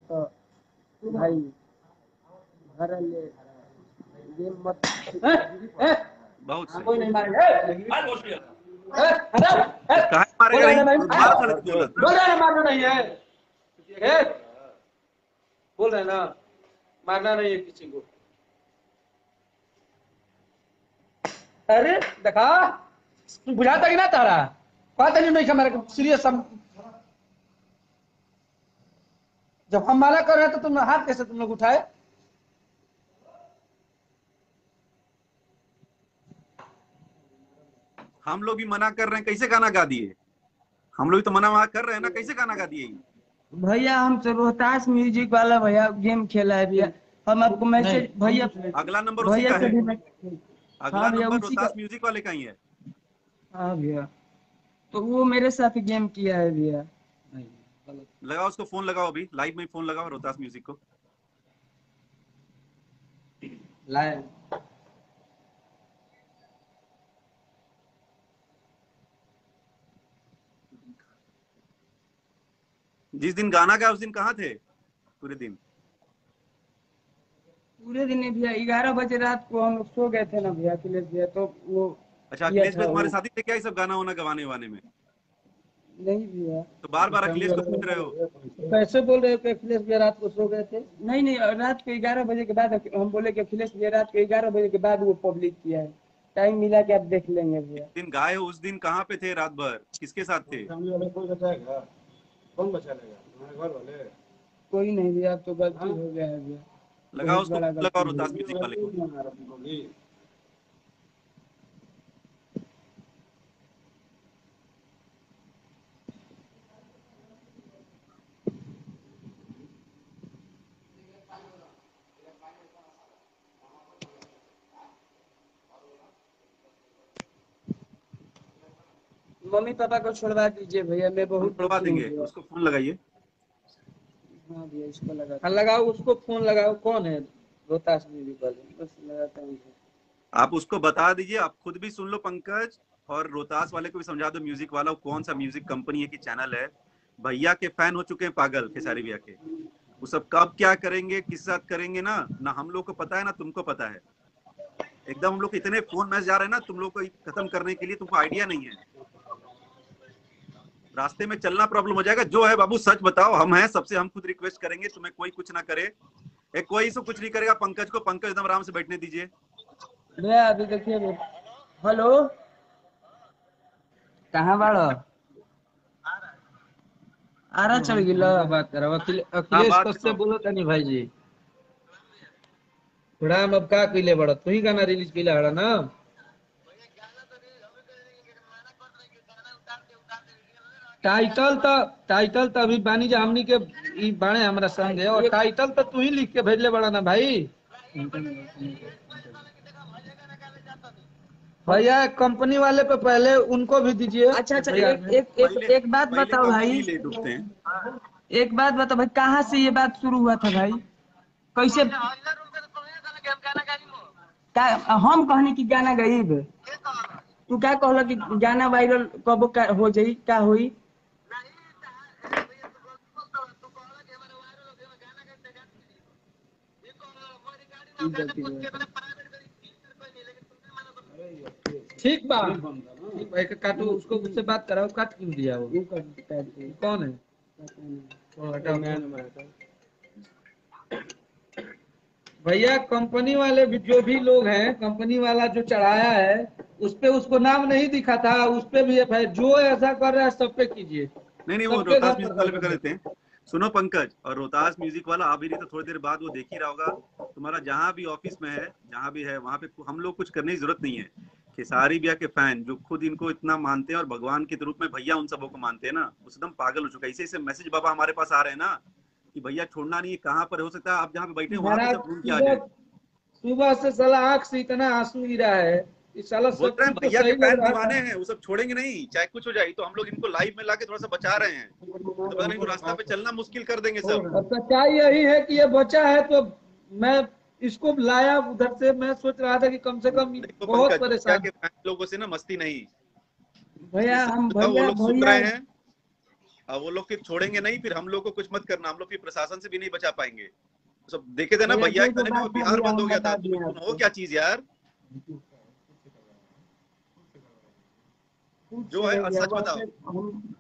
तो भाई घर ले गेम मत बहुत सही। कोई नहीं मारेगा। कहा मारेगा नहीं, मार खड़े थे बोला था। बोल रहे हैं मारना नहीं है, बोल रहे हैं ना मारना नहीं है किसी को। अरे देखा बुझाता कि ना तारा बात नहीं हमारे सीरियस। जब हम माना कर रहे हैं तो तुम हाथ कैसे तुम लोग उठाए? हम लोग भी मना कर रहे हैं, कैसे गाना गा दिए? हम लोग तो मना कर रहे हैं ना, कैसे गाना गा दिए? भैया हम तो रोहतास म्यूजिक वाला भैया गेम खेला है भैया। हम आपको मैसेज भैया अगला नंबर उसी भैया का से है, भी अगला हाँ भैया नंबर उसी का। रोहतास म्यूजिक वाले का ही है। हाँ भैया तो वो मेरे साथ गेम किया है भैया। लगाओ उसको फोन, लगाओ अभी लाइव में फोन लगाओ रोहतास म्यूजिक को। लाए जिस दिन गाना गाया उस दिन कहाँ थे पूरे दिन? पूरे दिन भैया 11 बजे रात को हम लोग सो गए थे ना भैया अखिलेश भैया, तो वो अच्छा, किया अखिलेश था भाई तुम्हारे वो। साथी थे क्या ये सब गाना वाना गवाने वाने में? नहीं भैया तो बार बार अखिलेश को पूछ रहे हो। कैसे बोल रहे हो कि अखिलेश भैया रात को सो गए थे? नहीं नहीं रात को 11 बजे के बाद हम बोले कि अखिलेश भैया रात को 11 बजे के बाद वो पब्लिक किया है। टाइम मिला के आप देख लेंगे भैया। दिन गाए हो उस दिन कहाँ पे थे रात भर, किसके साथ थे? फैमिली वाले कोई बचाएगा? कौन बचा लेगा? हमारे घर वाले। कोई नहीं भैया अब तो गलती हो गया है भैया, लगाओ बहुत उसको, बड़ा लगाओ गलती हो रोहतास गया। म्यूजिक वाले को। मम्मी पापा को छोड़वा दीजिए भैया, मैं हम बहुत छुड़वा दुखी हूँ देंगे, भैया। उसको फोन लगाइए। हाँ भैया इसको लगा हाँ लगाओ उसको फोन लगाओ। कौन है? रोहतास म्यूजिक वाले। बस लगाता हूँ। आप उसको बता दीजिए, आप खुद भी सुन लो पंकज, और रोहतास वाले को भी समझा दो म्यूजिक वाला कौन सा म्यूजिक कंपनी है कि चैनल है। भैया के फैन हो चुके हैं पागल, खेसारी भैया के। वो सब कब क्या करेंगे, किस साथ करेंगे ना ना हम लोग को पता है ना तुमको पता है। एकदम हम लोग को इतने फोन मैसेज आ रहे हैं ना तुम लोग को खत्म करने के लिए, तुमको आइडिया नहीं है। रास्ते में चलना प्रॉब्लम हो जाएगा। जो है बाबू सच बताओ, हम हैं सबसे, हम खुद रिक्वेस्ट करेंगे, तुम्हें कोई कुछ ना करे। कोई से कुछ नहीं करेगा पंकज को, पंकज एकदम आराम से बैठने दीजिए। भैया अभी देखिए हेलो कहाँ बाड़ो आरा चल गिला बात करो हाँ अखिलेश बात कश्यप करो। बोलो तनी भाई जी। राम अब का कइले बड़ा तू ही गाना रिलीज कइले हड़ा ना। टाइटल तो अभी बानी जा हमनी के ई बाणे हमरा संग है, और टाइटल तो तू ही लिख के भेजले बड़ा ना भाई। भैया कंपनी वाले पे पहले उनको भी दीजिए। अच्छा अच्छा भैया एक बात पहले बताओ कंपनी भाई, ले डूबते हैं। एक बात बताओ भाई, कहाँ से ये बात शुरू हुआ था भाई? कैसे का हम कहने की गाना गईब, तू क्या कहला कि गाना वायरल कब का हो जाई का होई? ठीक बा, ठीक भाई का काटो उसको, उससे बात कराओ। काट क्यों दिया वो? कौन है? ओ, हटाओ। भैया कंपनी वाले भी जो भी लोग हैं, कंपनी वाला जो चढ़ाया है उस पे उसको नाम नहीं दिखा था, उस पे भी एफआईआर जो ऐसा कर रहा है सब पे कीजिए। नहीं वो सबके रोहतास घर म्यूजिक वाले पे कर पर देते हैं। सुनो पंकज, और रोहतास म्यूजिक वाला आ भी नहीं तो थोड़ी देर बाद वो देख ही रहा होगा। तुम्हारा जहां भी ऑफिस में है, जहां भी है वहां पे हम लोग कुछ करने की जरूरत नहीं है। खेसारी भैया के फैन जो खुद इनको इतना मानते हैं और भगवान के रूप में भैया उन सबों को मानते हैं ना, एकदम पागल हो चुका है। ऐसे मैसेज बाबा हमारे पास आ रहे हैं ना कि भैया छोड़ना नहीं है, कहाँ पर हो सकता है आप जहाँ पे बैठे वहां पे महाराज सब ढूंढ के आ जाए। सुबह से साला आंख से इतना आंसू गिरा है, इस साला बोल सब रहे हैं कुछ तो भैया के सही लग फैन रहा दीवाने था। हैं, वो सब छोड़ेंगे नहीं चाहे कुछ हो जाए। तो हम लोग इनको लाइव में लाके थोड़ा सा बचा रहे हैं, तो पता नहीं इनको रास्ता पे चलना मुश्किल कर देंगे सब। और सच्चाई यही है कि ये बचा है, तो मैं इसको लाया उधर से। मैं सोच रहा था कि कम से कम देखो बहुत पंकज, भैया परेशान। के फैन लोगों से ना मस्ती नहीं, इसलिए भैया सच हम बताओ वो भैया लोग सुन भैया रहे हैं। अब वो लोग फिर छोड़ेंगे नहीं, फिर हम लोग को कुछ मत करना, हम लोग फिर प्रशासन से भी नहीं बचा पाएंगे। सब देखे थे ना भैया, भैया कोई के तो कहने बात में था बिहार भैया, बंद हो हम गया था। बता दिए तुम हो आपको। क्या चीज यार, कुछ जो है नहीं भैया, सच वो बताओ। ऐसे हम